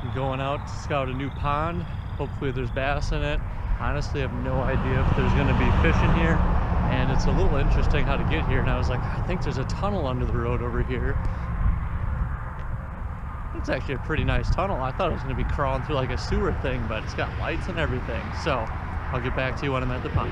I'm going out to scout a new pond. Hopefully there's bass in it. Honestly, I have no idea if there's gonna be fish in here. And it's a little interesting how to get here. And I was like, I think there's a tunnel under the road over here. It's actually a pretty nice tunnel. I thought it was gonna be crawling through like a sewer thing, but it's got lights and everything. So I'll get back to you when I'm at the pond.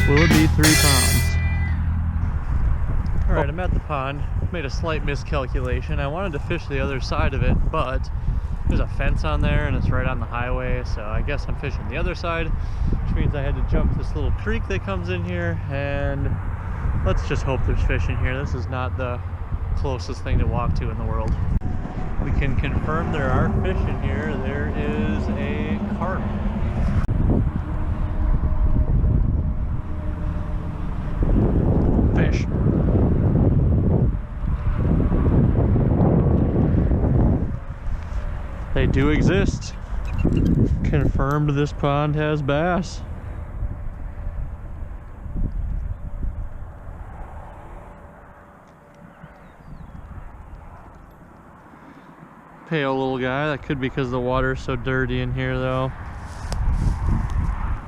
Will it be 3 pounds? Alright, I'm at the pond. Made a slight miscalculation. I wanted to fish the other side of it, but there's a fence on there and it's right on the highway, so I guess I'm fishing the other side, which means I had to jump this little creek that comes in here, and let's just hope there's fish in here. This is not the closest thing to walk to in the world. We can confirm there are fish in here. There is a carp. Fish. They do exist. Confirmed this pond has bass. Pale little guy. That could be because the water's so dirty in here though.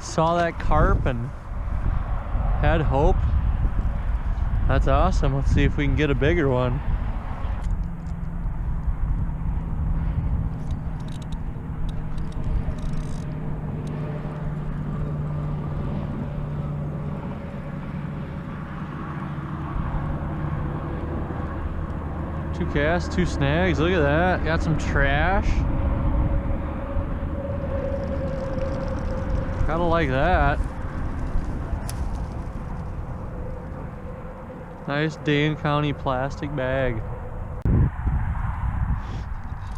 Saw that carp and had hope. That's awesome. Let's see if we can get a bigger one. Two casts, 2 snags. Look at that. Got some trash. Gotta like that. Nice Dane County plastic bag.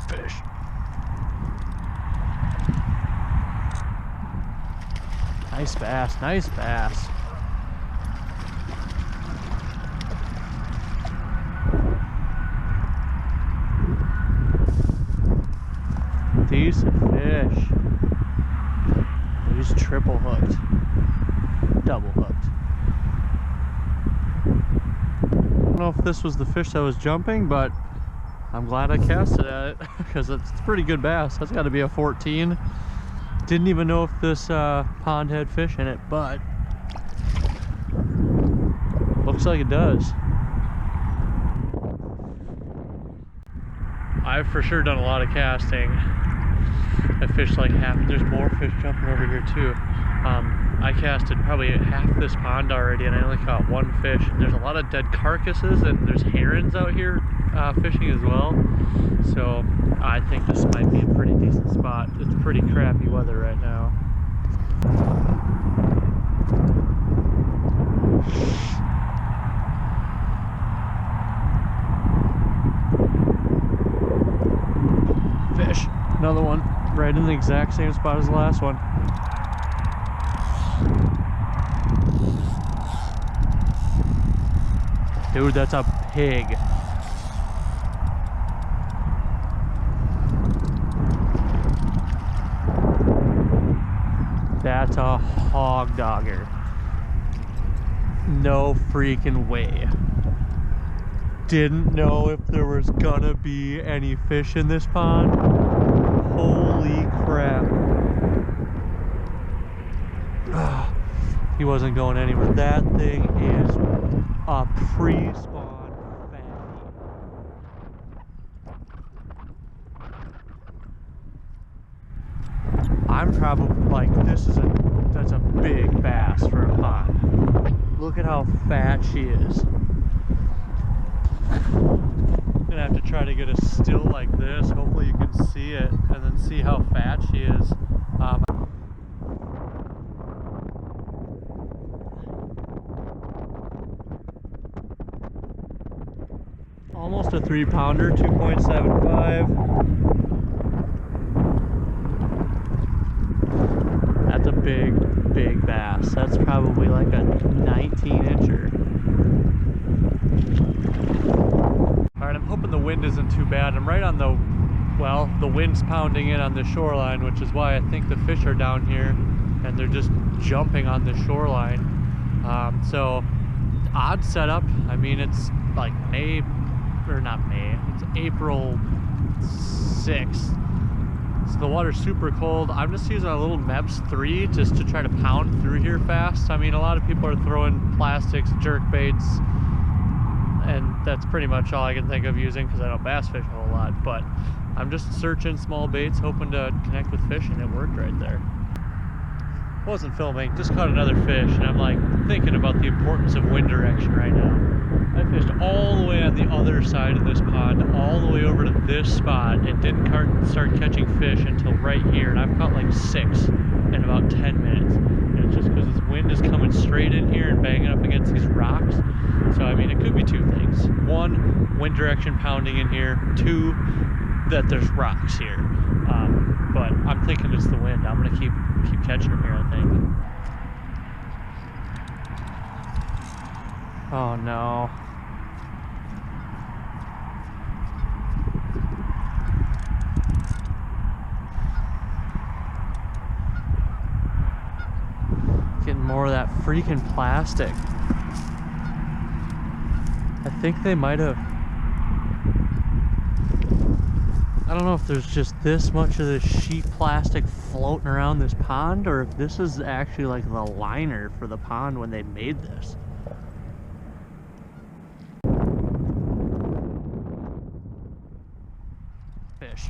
Fish. Nice bass, nice bass. Decent fish. He's triple hooked. Double hooked. I don't know if this was the fish that was jumping, but I'm glad I casted at it because it's a pretty good bass. That's got to be a 14. Didn't even know if this pond had fish in it, but looks like it does. I've for sure done a lot of casting. I fished like half. There's more fish jumping over here too. I casted probably half this pond already and I only caught 1 fish. There's a lot of dead carcasses and there's herons out here fishing as well. So I think this might be a pretty decent spot. It's pretty crappy weather right now. Fish. Another one. Right in the exact same spot as the last one. Dude, that's a pig. That's a hog dogger. No freaking way. Didn't know if there was gonna be any fish in this pond. Holy crap. Ugh, he wasn't going anywhere. That thing is a pre-spawn fatty. I'm probably like, that's a big bass for a pond. Look at how fat she is. I'm gonna have to try to get a still like this. Hopefully you can see it and then see how fat she is. Almost a 3-pounder, 2.75. That's a big bass. That's probably like a 19-incher. Alright, I'm hoping the wind isn't too bad. I'm right on the, well, the wind's pounding in on the shoreline, which is why I think the fish are down here and they're just jumping on the shoreline. So odd setup. I mean, it's like May, or not May, it's April 6th. So the water's super cold. I'm just using a little MEPS 3 just to try to pound through here fast. I mean, a lot of people are throwing plastics, jerk baits, and that's pretty much all I can think of using because I don't bass fish a whole lot. But I'm just searching small baits, hoping to connect with fish, and it worked right there. Wasn't filming, just caught another fish, and I'm like thinking about the importance of wind direction right now. I fished all the way on the other side of this pond, all the way over to this spot, and didn't start catching fish until right here, and I've caught like 6 in about 10 minutes. And it's just because this wind is coming straight in here and banging up against these rocks. So I mean, it could be 2 things. 1, wind direction pounding in here. 2, that there's rocks here. But I'm thinking it's the wind. I'm gonna keep catching them here, I think. Oh no. Getting more of that freaking plastic. I think they might have, I don't know if there's just this much of this sheet plastic floating around this pond, or if this is actually like the liner for the pond when they made this. Fish.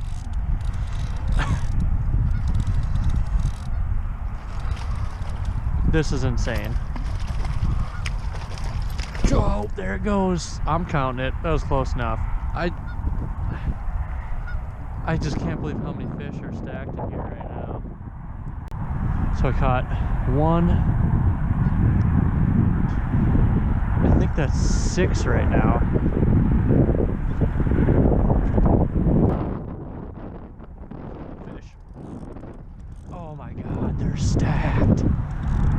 This is insane. Oh, there it goes. I'm counting it. That was close enough. I just can't believe how many fish are stacked in here right now. So I caught 1. I think that's 6 right now. Fish. Oh my God, they're stacked.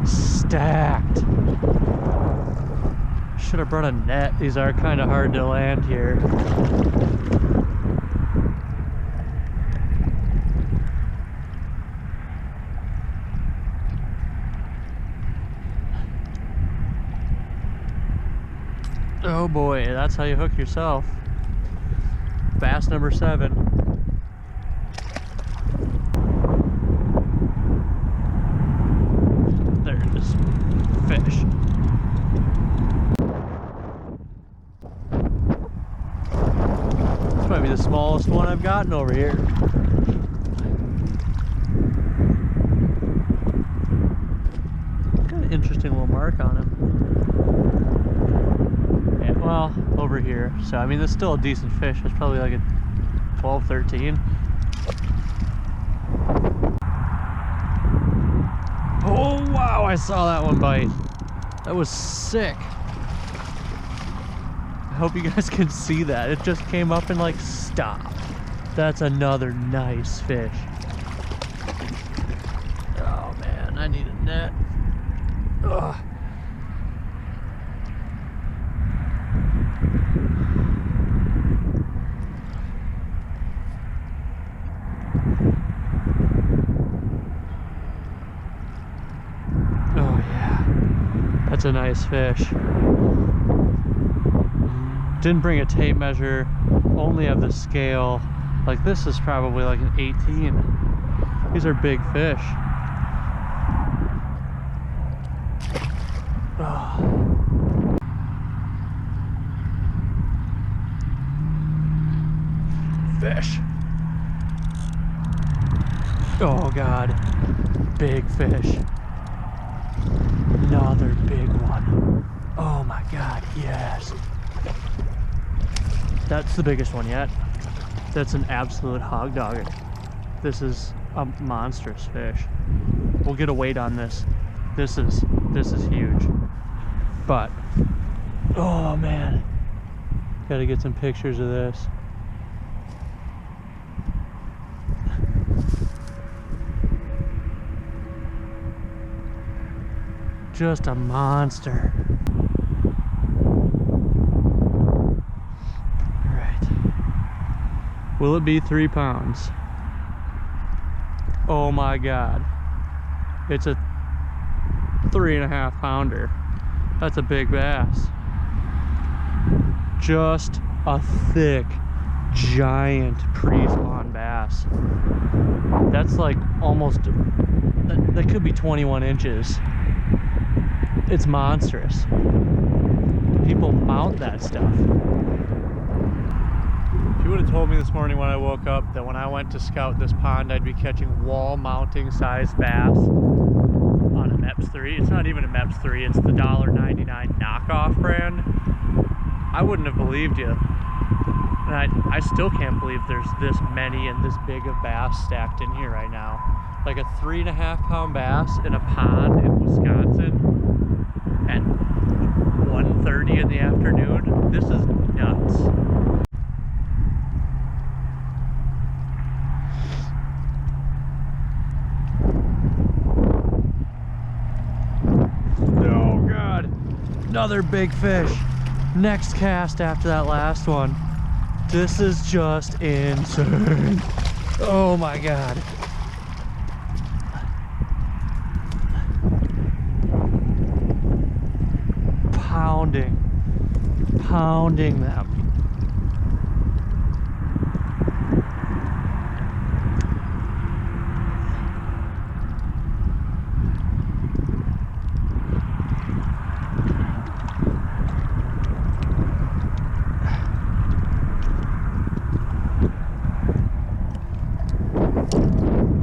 Stacked. Should have brought a net. These are kind of hard to land here. Oh boy, that's how you hook yourself. Bass number 7. There it is. Fish. This might be the smallest one I've gotten over here. Got an interesting little mark on him. Well, over here. So, I mean, that's still a decent fish. It's probably like a 12, 13. Oh, wow, I saw that one bite. That was sick. I hope you guys can see that. It just came up and like stopped. That's another nice fish. Oh, man, I need a net. Ugh. That's a nice fish. Didn't bring a tape measure, only have the scale. Like this is probably like an 18. These are big fish. Oh. Fish. Oh God, big fish. Another big one. Oh my God, yes. That's the biggest one yet. That's an absolute hog dogger. This is a monstrous fish. We'll get a weight on this. This is huge. But, oh man. Gotta get some pictures of this. Just a monster. All right. Will it be 3 pounds? Oh my God. It's a 3.5 pounder. That's a big bass. Just a thick, giant pre-spawn bass. That's like almost, that could be 21 inches. It's monstrous. People mount that stuff. If you would have told me this morning when I woke up that when I went to scout this pond I'd be catching wall mounting sized bass on a MEPS 3. It's not even a MEPS 3, it's the $1.99 knockoff brand. I wouldn't have believed you. And I still can't believe there's this many and this big of bass stacked in here right now. Like a 3.5 pound bass in a pond in Wisconsin at 1:30 in the afternoon. This is nuts. Oh God, another big fish. Next cast after that last one. This is just insane. Oh my God. Pounding them.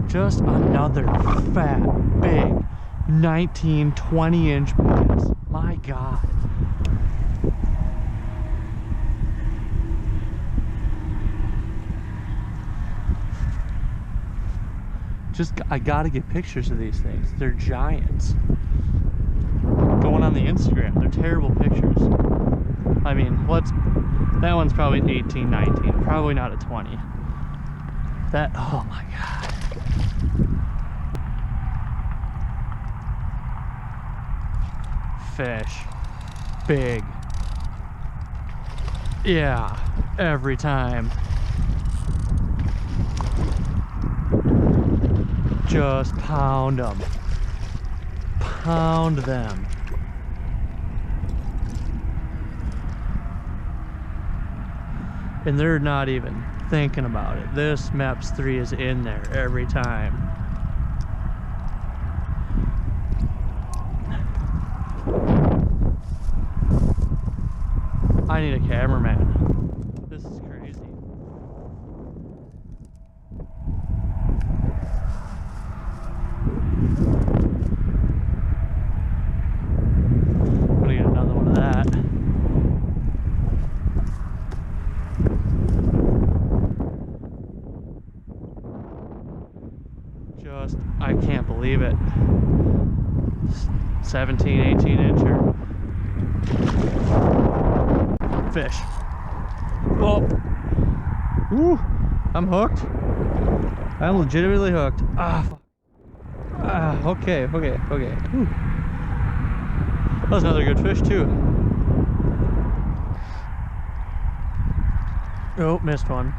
Just another fat, big 19, 20-inch bass. My God. I gotta get pictures of these things. They're giants. Going on the Instagram, they're terrible pictures. I mean, that one's probably 18, 19, probably not a 20. That, oh my God. Fish. Big. Yeah, every time. Just pound them. Pound them. And they're not even thinking about it. This MEPS 3 is in there every time. I need a cameraman. This is crazy. I'm gonna get another one of that. I can't believe it. 17, 18 incher. Fish. Oh. Woo. I'm hooked. I'm legitimately hooked. Okay. Whew. That was another good fish too. Oh, missed one.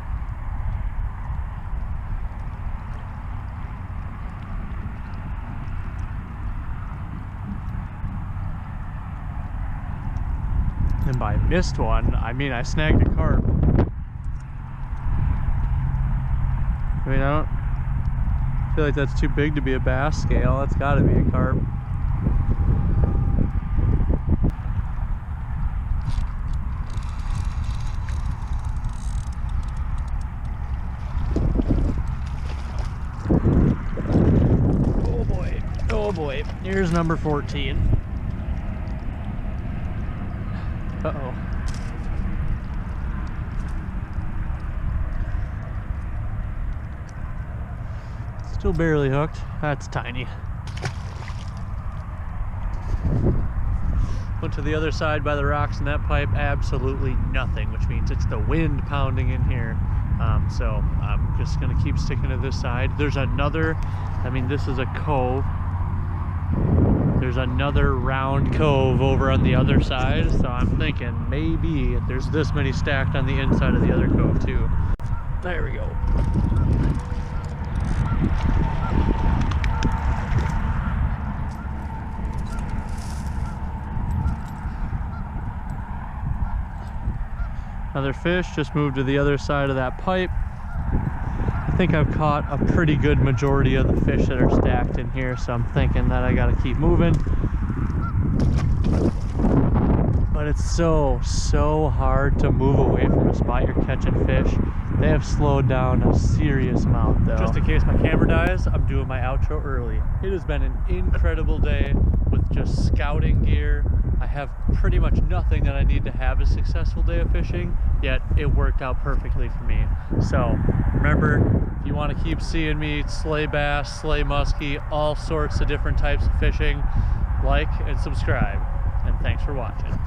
And by missed one, I mean I snagged a carp. I mean, I don't feel like that's too big to be a bass scale. That's gotta be a carp. Oh boy, oh boy. Here's number 14. Uh-oh. Still barely hooked. That's tiny. Went to the other side by the rocks in that pipe, absolutely nothing, which means it's the wind pounding in here. So I'm just gonna keep sticking to this side. There's another, I mean, this is a cove. There's another round cove over on the other side, so I'm thinking maybe there's this many stacked on the inside of the other cove too. There we go. Another fish just moved to the other side of that pipe. I think I've caught a pretty good majority of the fish that are stacked in here, so I'm thinking that I gotta keep moving. But it's so hard to move away from a spot you're catching fish. They have slowed down a serious amount though. Just in case my camera dies, I'm doing my outro early. It has been an incredible day with just scouting gear. I have pretty much nothing that I need to have a successful day of fishing, yet it worked out perfectly for me. So remember, if you want to keep seeing me slay bass, slay muskie, all sorts of different types of fishing, like and subscribe. And thanks for watching.